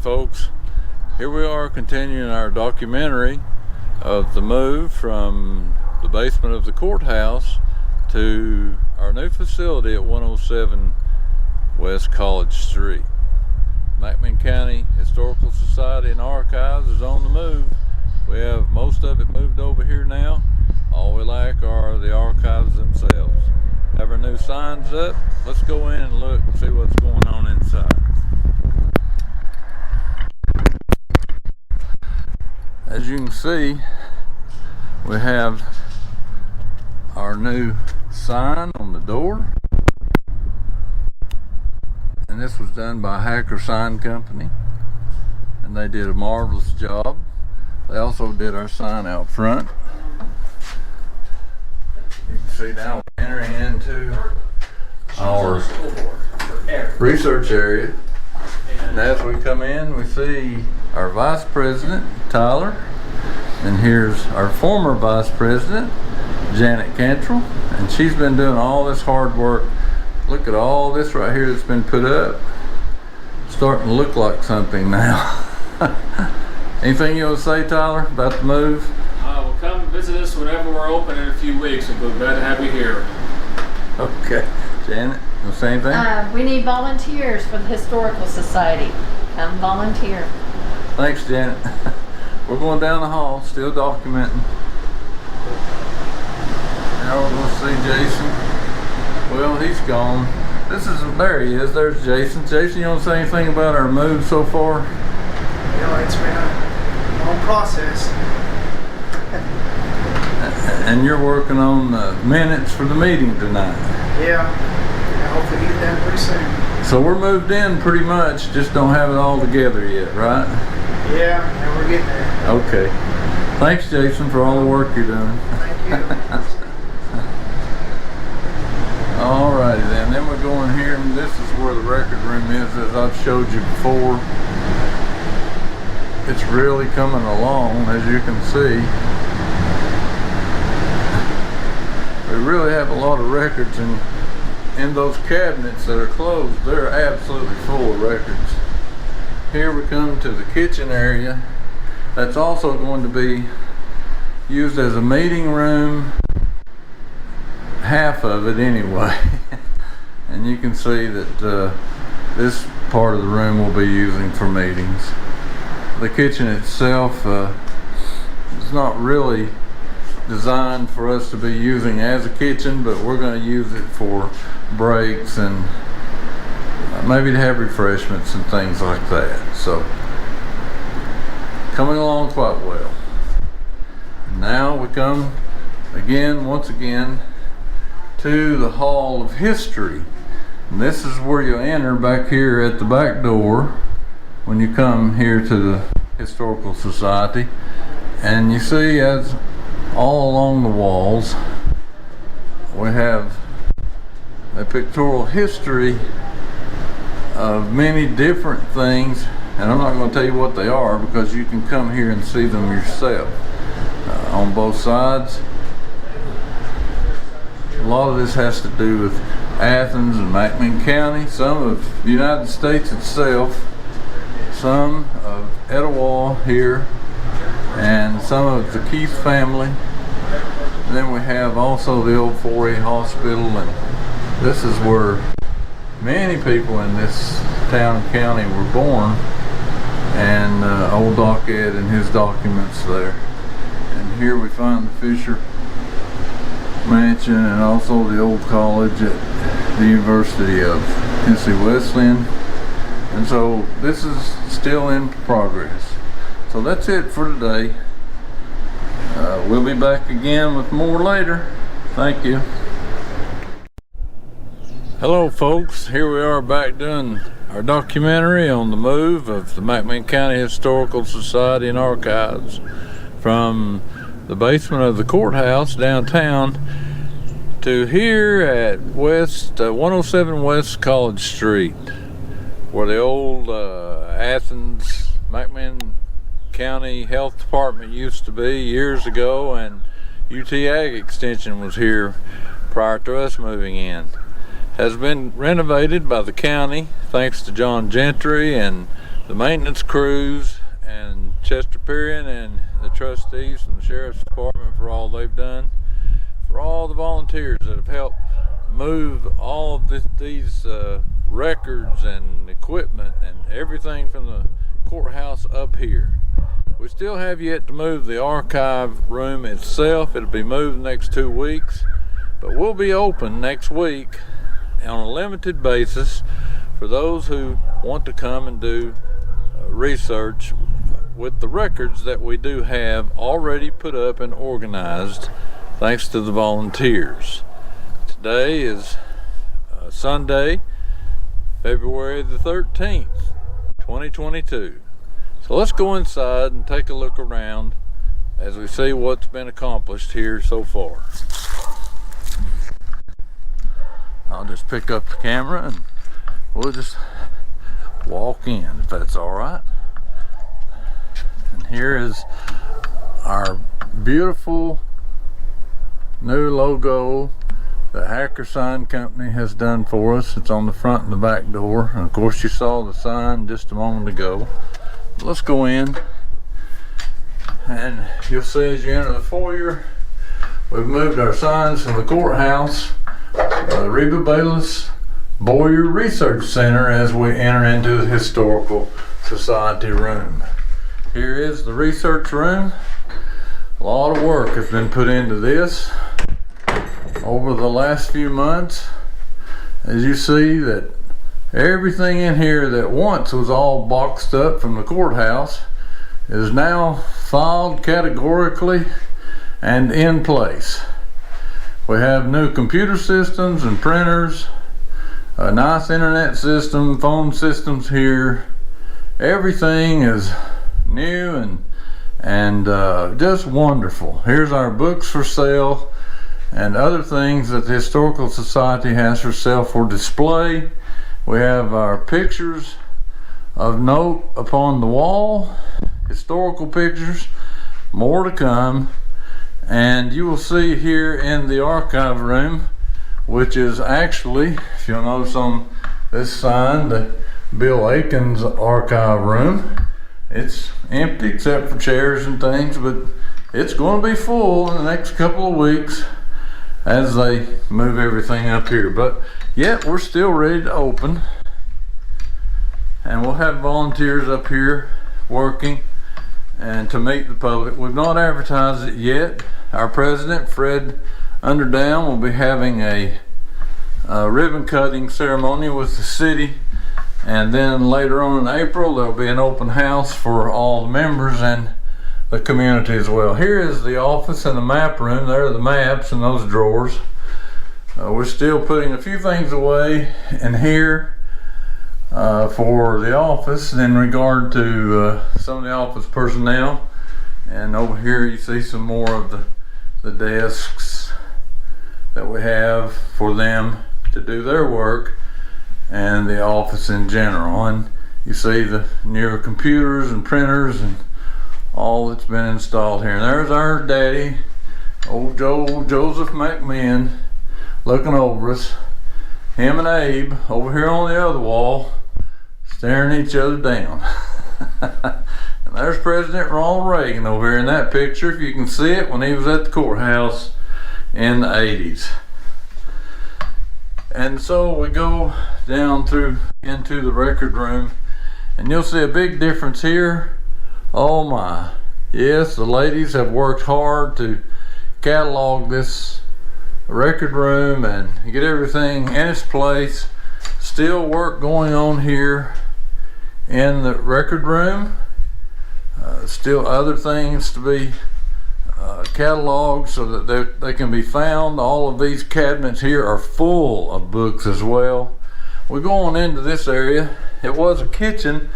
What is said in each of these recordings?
folks, here we are continuing our documentary of the move from the basement of the courthouse to our new facility at 107 West College Street. McMinn County Historical Society and Archives is on the move. We have most of it moved over here now. All we lack are the archives themselves. Have our new signs up. Let's go in and look and see what's going on inside. As you can see, we have our new sign on the door. And this was done by Hacker Sign Company. And they did a marvelous job. They also did our sign out front. You can see now we're entering into our research area. And as we come in, we see our Vice President, Tyler. And here's our former Vice President, Janet Cantrell. And she's been doing all this hard work. Look at all this right here that's been put up. Starting to look like something now. Anything you want to say, Tyler, about the move? Well, come visit us whenever we're open in a few weeks, and we're glad to have you here. Okay. Janet, you want to say anything? We need volunteers for the Historical Society. Come volunteer. Thanks, Janet. We're going down the hall, still documenting. Now we're going to see Jason. Well, he's gone. There he is. There's Jason. Jason, you want to say anything about our move so far? It's been a long process. And you're working on the minutes for the meeting tonight. Yeah. Hopefully get it done pretty soon. So we're moved in pretty much, just don't have it all together yet, right? Yeah, and we're getting there. Okay. Thanks, Jason, for all the work you're doing. Thank you. Alrighty then we're going here, and this is where the record room is, as I've showed you before. It's really coming along, as you can see. We really have a lot of records, and in those cabinets that are closed, they're absolutely full of records. Here we come to the kitchen area. That's also going to be used as a meeting room, half of it anyway. And you can see that this part of the room we'll be using for meetings. The kitchen itself is not really designed for us to be using as a kitchen, but we're going to use it for breaks and maybe to have refreshments and things like that. So, coming along quite well. Now we come once again to the Hall of History. And this is where you enter back here at the back door when you come here to the Historical Society. And you see, as all along the walls, we have a pictorial history of many different things, and I'm not going to tell you what they are because you can come here and see them yourself on both sides. A lot of this has to do with Athens and McMinn County, some of the United States itself, some of Etowah here, and some of the Keith family. And then we have also the old 4A hospital, and this is where many people in this town and county were born, and old Doc Ed and his documents there. And here we find the Fisher Mansion and also the old college at the University of Tennessee Wesleyan. And so this is still in progress. So that's it for today. We'll be back again with more later. Thank you. Hello folks, here we are back doing our documentary on the move of the McMinn County Historical Society and Archives from the basement of the courthouse downtown to here at 107 West College Street, where the old Athens McMinn County Health Department used to be years ago, and UT Ag Extension was here prior to us moving in. Has been renovated by the county thanks to John Gentry and the maintenance crews and Chester Perrin and the trustees from the Sheriff's Department for all they've done, for all the volunteers that have helped move all of these records and equipment and everything from the courthouse up here. We still have yet to move the archive room itself. It'll be moved the next 2 weeks, but we'll be open next week on a limited basis for those who want to come and do research with the records that we do have already put up and organized thanks to the volunteers. Today is Sunday, February the 13th, 2022. So let's go inside and take a look around as we see what's been accomplished here so far. I'll just pick up the camera and we'll just walk in, if that's all right. And here is our beautiful new logo that Hacker Sign Company has done for us. It's on the front and the back door, and of course you saw the sign just a moment ago. Let's go in, and you'll see as you enter the foyer, we've moved our signs from the courthouse, Reba Bayless Boyer Research Center, as we enter into the Historical Society room. Here is the research room. A lot of work has been put into this over the last few months. As you see, that everything in here that once was all boxed up from the courthouse is now filed categorically and in place. We have new computer systems and printers, a nice internet system, phone systems here. Everything is new and just wonderful. Here's our books for sale and other things that the Historical Society has for sale for display. We have our pictures of note upon the wall, historical pictures, more to come. And you will see here in the archive room, which is actually, if you'll notice on this sign, the Bill Aikens archive room. It's empty except for chairs and things, but it's going to be full in the next couple of weeks as they move everything up here. But yet we're still ready to open, and we'll have volunteers up here working and to meet the public. We've not advertised it yet. Our president, Fred Underdown, will be having a ribbon cutting ceremony with the city, and then later on in April there'll be an open house for all the members and the community as well. Here is the office and the map room. There are the maps in those drawers. We're still putting a few things away in here for the office in regard to some of the office personnel. And over here you see some more of the desks that we have for them to do their work, and the office in general. And you see the newer computers and printers and all that's been installed here. And there's our daddy, old Joseph McMinn, looking over us. Him and Abe over here on the other wall, staring each other down. And there's President Ronald Reagan over here in that picture, if you can see it, when he was at the courthouse in the 80s. And so we go down through into the record room, and you'll see a big difference here. Oh my, yes, the ladies have worked hard to catalog this record room and get everything in its place. Still work going on here in the record room. Still other things to be cataloged so that they can be found. All of these cabinets here are full of books as well. We're going into this area. It was a kitchen,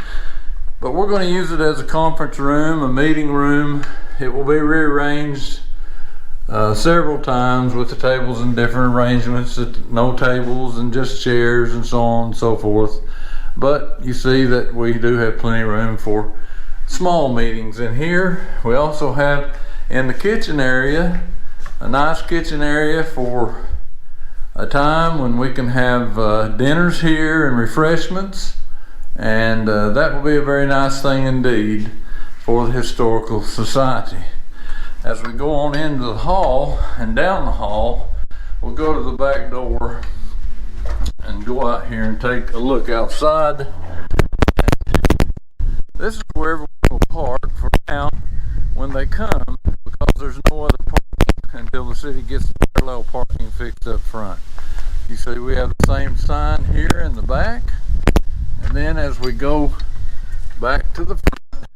but we're going to use it as a conference room, a meeting room. It will be rearranged several times with the tables in different arrangements, no tables and just chairs and so on and so forth. But you see that we do have plenty of room for small meetings in here. We also have in the kitchen area a nice kitchen area for a time when we can have dinners here and refreshments. And that will be a very nice thing indeed for the Historical Society. As we go on into the hall and down the hall, we'll go to the back door and go out here and take a look outside. This is where everyone will park for now when they come, because there's no other parking until the city gets parallel parking fixed up front. You see we have the same sign here in the back, and then as we go back to the front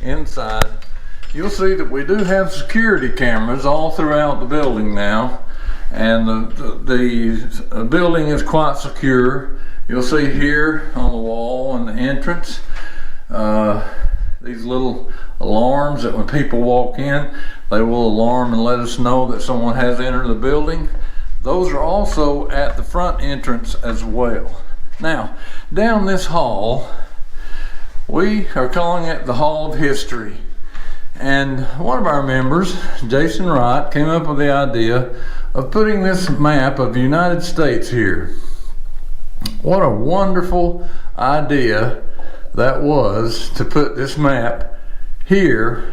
inside, you'll see that we do have security cameras all throughout the building now, and the building is quite secure. You'll see here on the wall and the entrance these little alarms that when people walk in, they will alarm and let us know that someone has entered the building. Those are also at the front entrance as well. Now, down this hall, we are calling it the Hall of History. And one of our members, Jason Wright, came up with the idea of putting this map of the United States here. What a wonderful idea that was, to put this map here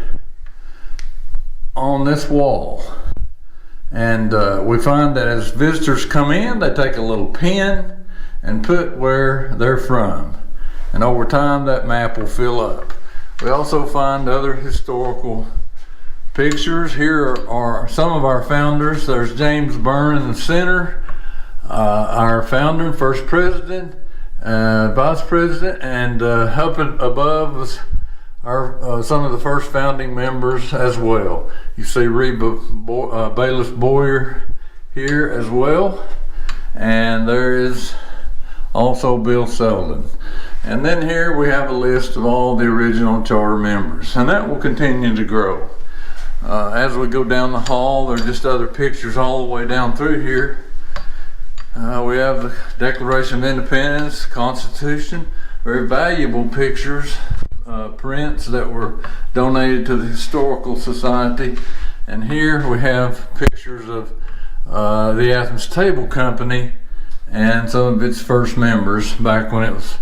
on this wall. And we find that as visitors come in, they take a little pin and put where they're from. And over time, that map will fill up. We also find other historical pictures. Here are some of our founders. There's James Byrne in the center, our founder and first president, vice president, and up above was our some of the first founding members as well. You see Reba Bailiff Boyer here as well, and there is also Bill Selden. And then here we have a list of all the original charter members, and that will continue to grow. As we go down the hall, there are just other pictures all the way down through here. We have the Declaration of Independence, Constitution, very valuable pictures, prints that were donated to the Historical Society. And here we have pictures of the Athens Table Company and some of its first members back when it was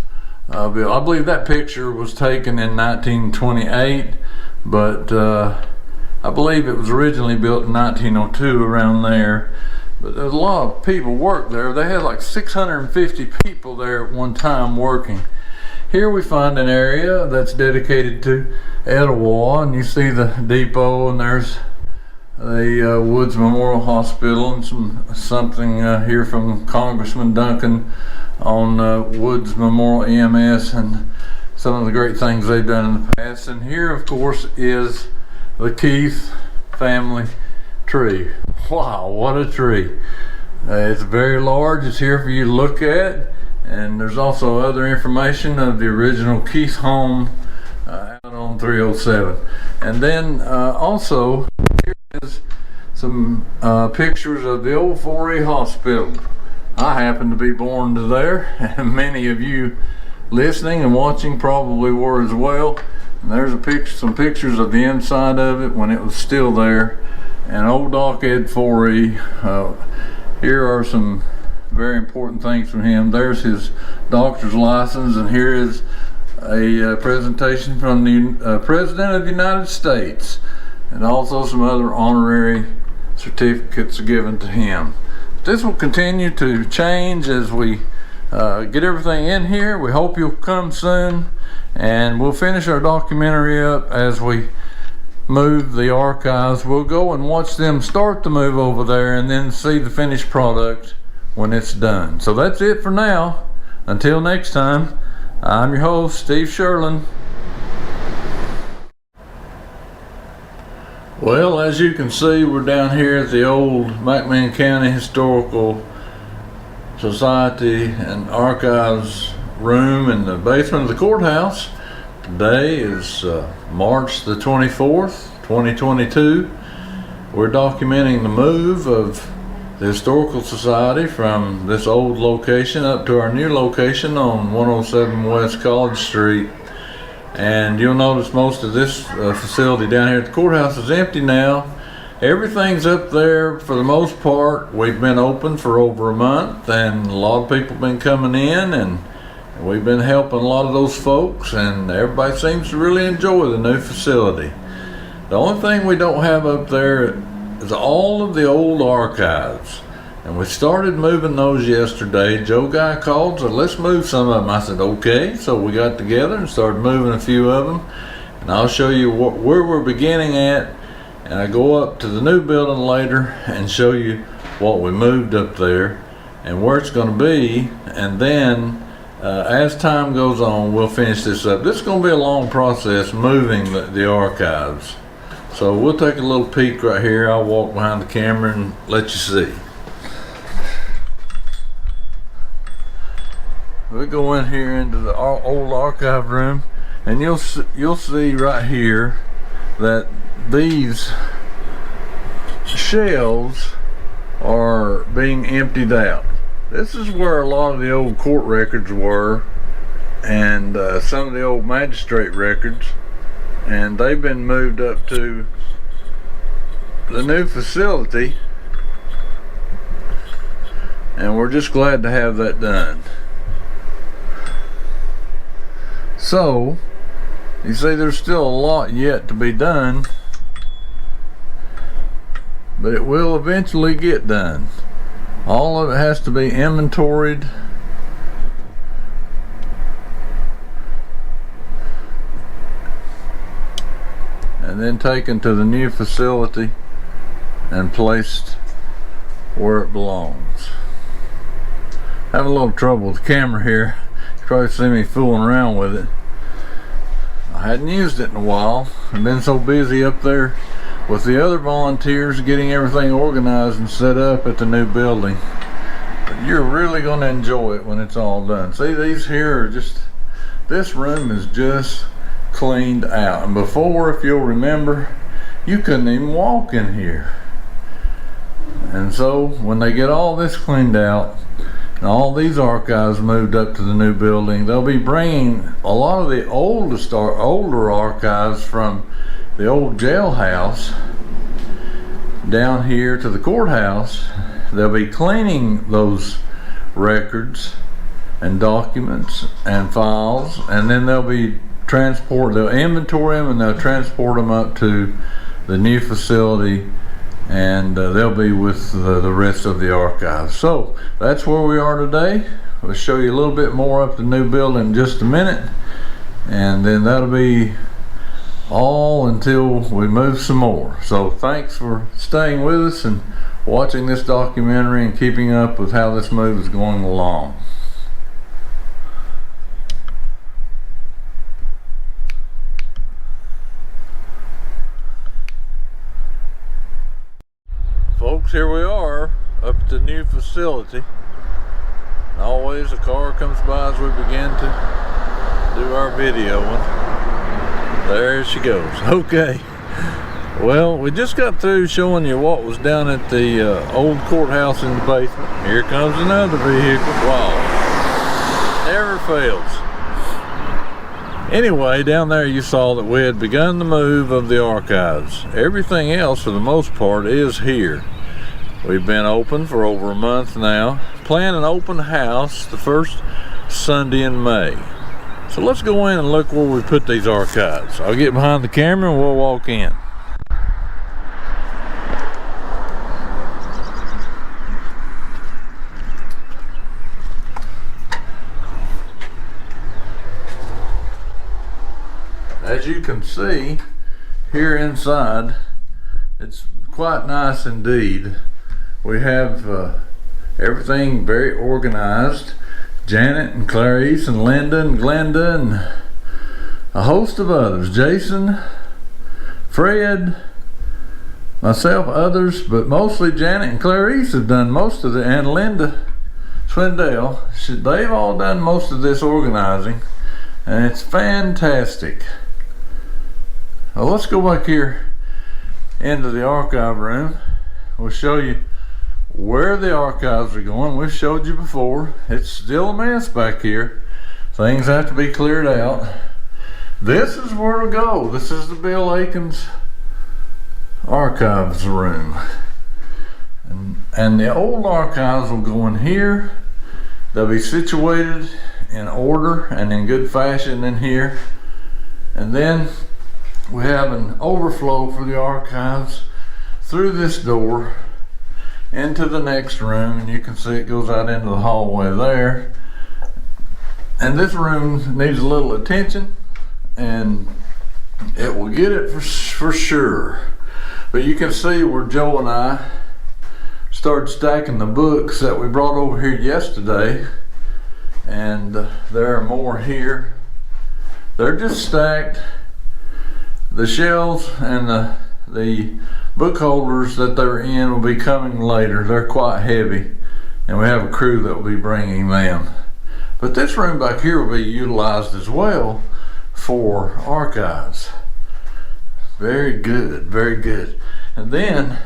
built. I believe that picture was taken in 1928, but I believe it was originally built in 1902, around there. But there's a lot of people work there. They had like 650 people there at one time working. Here we find an area that's dedicated to Etowah, and you see the depot, and there's the Woods Memorial Hospital, and something here from Congressman Duncan on Woods Memorial EMS and some of the great things they've done in the past. And here, of course, is the Keith family tree. Wow, what a tree. It's very large. It's here for you to look at, and there's also other information of the original Keith home out on 307. And then also here is some pictures of the old 4E hospital. I happen to be born to there, and many of you listening and watching probably were as well. And there's some pictures of the inside of it when it was still there. And old Doc Ed 4E. Here are some very important things from him. There's his doctor's license, and here is a presentation from the President of the United States, and also some other honorary certificates given to him. This will continue to change as we get everything in here. We hope you'll come soon, and we'll finish our documentary up as we move the archives. We'll go and watch them start the move over there, and then see the finished product when it's done. So that's it for now. Until next time, I'm your host, Steve Sherlin. Well, as you can see, we're down here at the old McMinn County Historical Society and Archives room in the basement of the courthouse. Today is March the 24th, 2022. We're documenting the move of the Historical Society from this old location up to our new location on 107 West College Street. And you'll notice most of this facility down here at the courthouse is empty now. Everything's up there for the most part. We've been open for over a month, and a lot of people have been coming in and We've been helping a lot of those folks, and everybody seems to really enjoy the new facility. The only thing we don't have up there is all of the old archives. And we started moving those yesterday. Joe Guy called, said, let's move some of them. I said, okay. So we got together and started moving a few of them. And I'll show you where we're beginning at. And I go up to the new building later and show you what we moved up there and where it's going to be. And then as time goes on, we'll finish this up. This is going to be a long process moving the archives. So we'll take a little peek right here. I'll walk behind the camera and let you see. We go in here into the old archive room, and you'll see right here that these shelves are being emptied out. This is where a lot of the old court records were, and some of the old magistrate records, and they've been moved up to the new facility, and we're just glad to have that done. So, you see there's still a lot yet to be done, but it will eventually get done. All of it has to be inventoried and then taken to the new facility and placed where it belongs. I have a little trouble with the camera here. You probably see me fooling around with it. I hadn't used it in a while. I've been so busy up there with the other volunteers getting everything organized and set up at the new building. But you're really going to enjoy it when it's all done. See, these here are just, this room is just cleaned out. And before, if you'll remember, you couldn't even walk in here. And so when they get all this cleaned out and all these archives moved up to the new building, they'll be bringing a lot of the older archives from the old jailhouse down here to the courthouse. They'll be cleaning those records and documents and files, and then they'll inventory them and they'll transport them up to the new facility, and they'll be with the rest of the archives. So that's where we are today. We'll show you a little bit more up the new building in just a minute, and then that'll be all until we move some more. So thanks for staying with us and watching this documentary and keeping up with how this move is going along. Folks, here we are up at the new facility. And always a car comes by as we begin to do our videoing. There she goes. Okay. Well, we just got through showing you what was down at the old courthouse in the basement. Here comes another vehicle. Wow. Never fails. Anyway, down there you saw that we had begun the move of the archives. Everything else, for the most part, is here. We've been open for over a month now. Plan an open house the first Sunday in May. So let's go in and look where we put these archives. I'll get behind the camera and we'll walk in. As you can see here inside, it's quite nice indeed. We have everything very organized. Janet and Clarice and Linda and Glenda and a host of others. Jason, Fred, myself, others, but mostly Janet and Clarice have done most of it, and Linda Swindell. They've all done most of this organizing, and it's fantastic. Well, let's go back here into the archive room. We'll show you where the archives are going. We've showed you before. It's still a mess back here. Things have to be cleared out. This is where to go. This is the Bill Akins archives room. And the old archives will go in here. They'll be situated in order and in good fashion in here. And then we have an overflow for the archives through this door into the next room, and you can see it goes out into the hallway there. And this room needs a little attention, and it will get it for sure. But you can see where Joe and I started stacking the books that we brought over here yesterday, and there are more here. They're just stacked. The shelves and the book holders that they're in will be coming later. They're quite heavy, and we have a crew that will be bringing them. But this room back here will be utilized as well for archives. Very good, very good. And then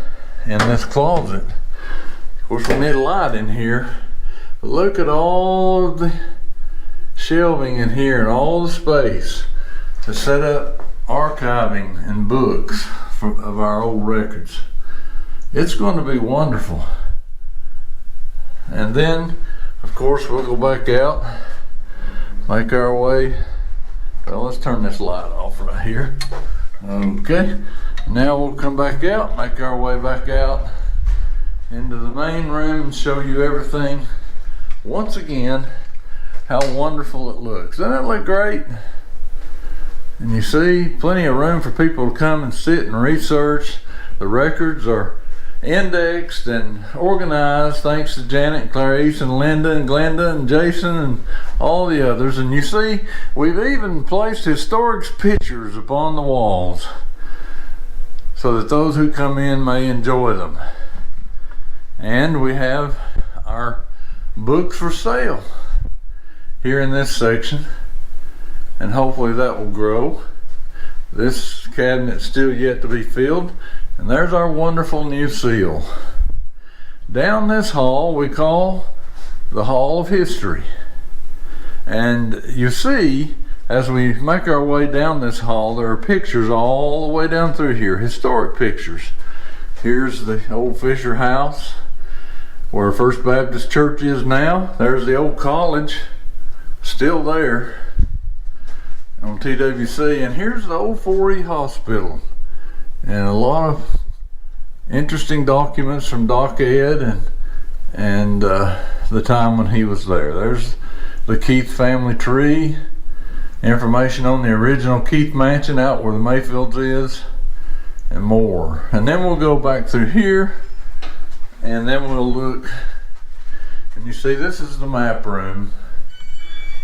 in this closet, of course, we need a light in here, but look at all of the shelving in here and all the space to set up archiving and books of our old records. It's going to be wonderful. And then, of course, we'll go back out, make our way. Well, let's turn this light off right here. Okay, now we'll come back out, make our way back out into the main room and show you everything once again, how wonderful it looks. Doesn't it look great? And you see plenty of room for people to come and sit and research. The records are indexed and organized thanks to Janet, Clarice, and Linda, and Glenda, and Jason, and all the others. And you see, we've even placed historic pictures upon the walls so that those who come in may enjoy them. And we have our books for sale here in this section, and hopefully that will grow. This cabinet's still yet to be filled, and there's our wonderful new seal. Down this hall we call the Hall of History. And you see, as we make our way down this hall, there are pictures all the way down through here, historic pictures. Here's the old Fisher House, where First Baptist Church is now. There's the old college, still there on TWC. And here's the old 4E hospital, and a lot of interesting documents from Doc Ed and the time when he was there. There's the Keith family tree, information on the original Keith mansion out where the Mayfields is, and more. And then we'll go back through here, and then we'll look, and you see this is the map room,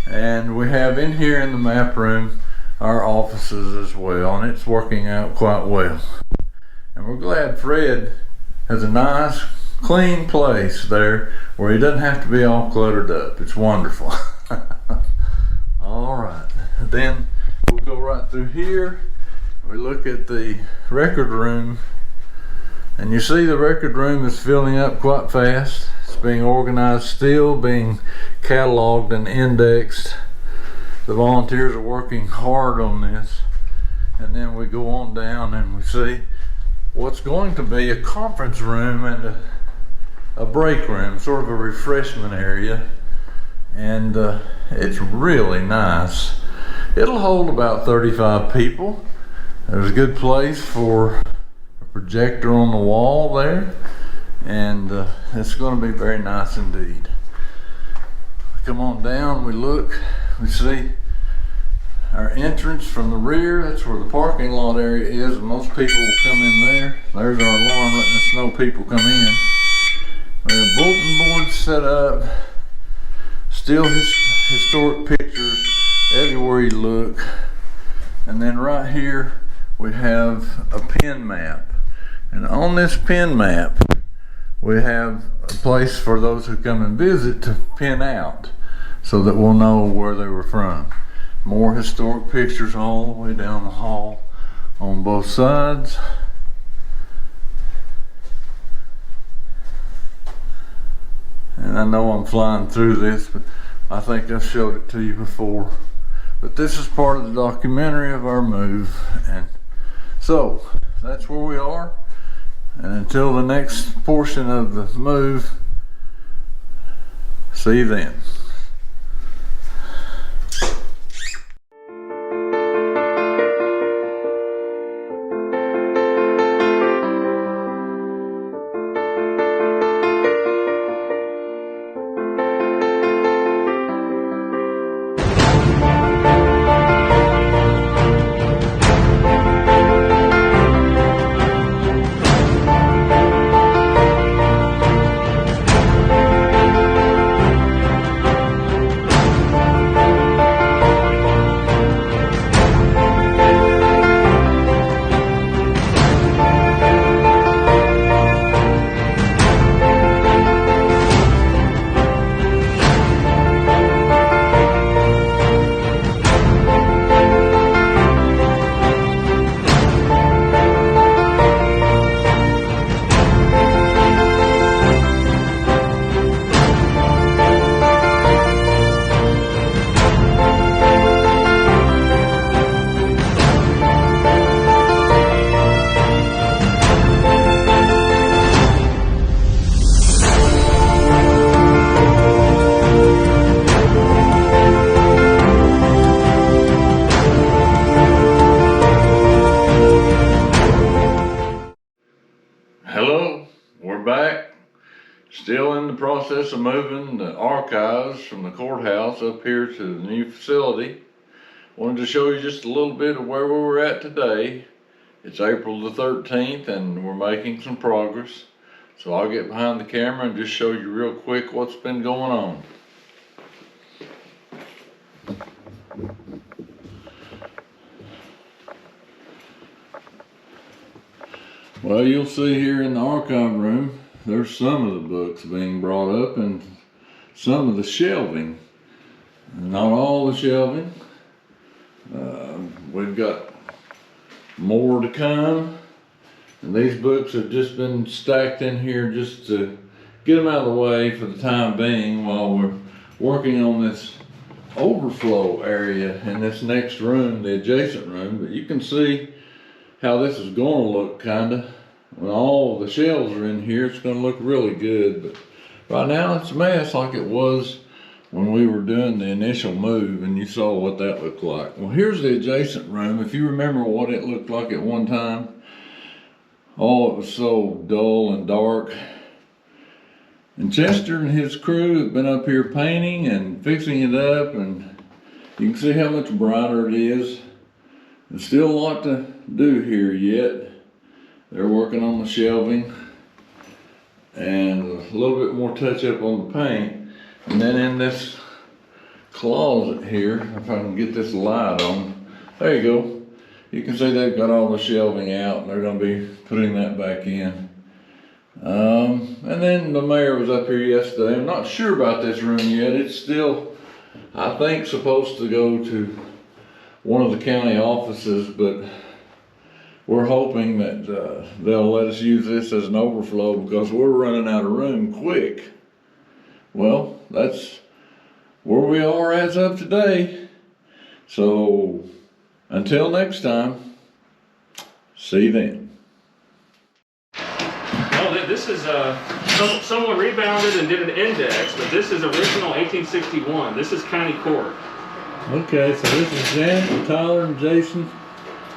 and we have in here in the map room our offices as well, and it's working out quite well. And we're glad Fred has a nice clean place there where he doesn't have to be all cluttered up. It's wonderful. All right, then we'll go right through here. We look at the record room, and you see the record room is filling up quite fast. It's being organized still, being cataloged and indexed. The volunteers are working hard on this. And then we go on down and we see what's going to be a conference room and a break room, sort of a refreshment area. And it's really nice. It'll hold about 35 people. There's a good place for a projector on the wall there, and it's going to be very nice indeed. Come on down, we look, we see our entrance from the rear. That's where the parking lot area is, and most people will come in there. There's our alarm letting us know people come in. We have bulletin boards set up, still historic pictures everywhere you look. And then right here we have a pin map, and on this pin map we have a place for those who come and visit to pin out so that we'll know where they were from. More historic pictures all the way down the hall on both sides. And I know I'm flying through this, but I think I've showed it to you before. But this is part of the documentary of our move. And so that's where we are. And until the next portion of the move, see you then. the process of moving the archives from the courthouse up here to the new facility. Wanted to show you just a little bit of where we're at today. It's April the 13th and we're making some progress. So I'll get behind the camera and just show you real quick what's been going on. Well, you'll see here in the archive room, there's some of the books being brought up and some of the shelving. Not all the shelving. We've got more to come. And these books have just been stacked in here just to get them out of the way for the time being while we're working on this overflow area in this next room, the adjacent room. But you can see how this is going to look kinda. When all the shelves are in here, it's going to look really good. But right now it's a mess like it was when we were doing the initial move and you saw what that looked like. Well, here's the adjacent room. If you remember what it looked like at one time, oh, it was so dull and dark. And Chester and his crew have been up here painting and fixing it up, and you can see how much brighter it is. There's still a lot to do here yet. They're working on the shelving and a little bit more touch up on the paint. And then in this closet here, if I can get this light on, there you go. You can see they've got all the shelving out and they're going to be putting that back in. And then the mayor was up here yesterday. I'm not sure about this room yet. It's still, I think, supposed to go to one of the county offices, but we're hoping that they'll let us use this as an overflow because we're running out of room quick. Well, that's where we are as of today. So until next time, see you then. Oh, this is someone rebounded and did an index, but this is original 1861. This is county court. Okay, so this is Jan, Tyler, and Jason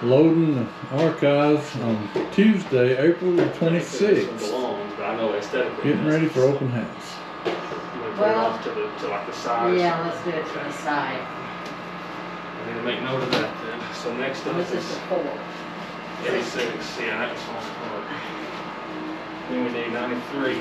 loading the archives on Tuesday, April the 26th. I know aesthetically. Getting ready for open house. Well, off to like the side. Yeah, let's do it to the side. I need to make note of that then. So next up This is the 4. 86. Yeah, that was on part. Then we need 93.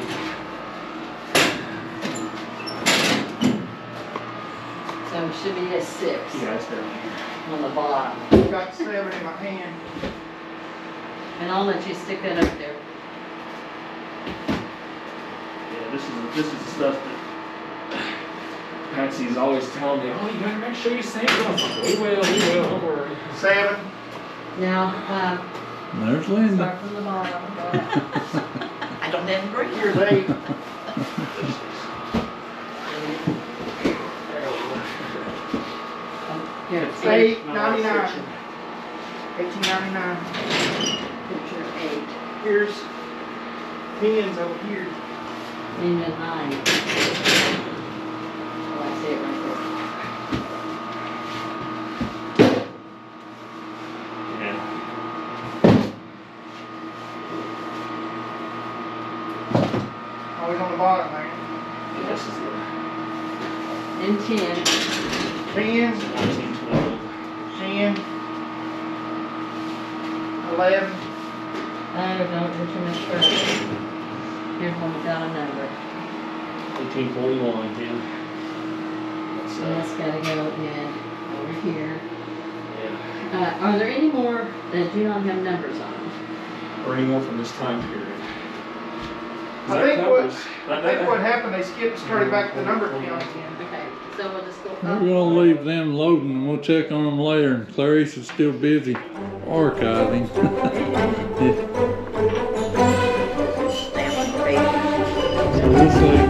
So it should be a 6 Yeah, it's down here. on the bottom. Got 7 in my hand. And I'll let you stick that up there. Yeah, this is the stuff that Patsy's always telling me, oh, you gotta make sure you save it. I'm like, we will, don't worry. 7. Now, There's Linda. start from the bottom. I don't have a break. Here's 8. Here, it's 8.99. 18.99. Picture 8. Here's pins over here. And then 9. Oh, I see it right Yeah. Always on the bottom, man. This is the there. And 10. 10, 1912. 10, 11. Oh, don't do too much further. Here's one without a number. 1841, yeah. That's, So that's gotta go in over here. yeah. Are there any more that do not have numbers on them? Or any more from this time period. I think what happened, they started back to the number count again. Okay, so we'll just go We're up. gonna leave them loading and we'll check on them later. Clarice is still busy archiving. So we'll see.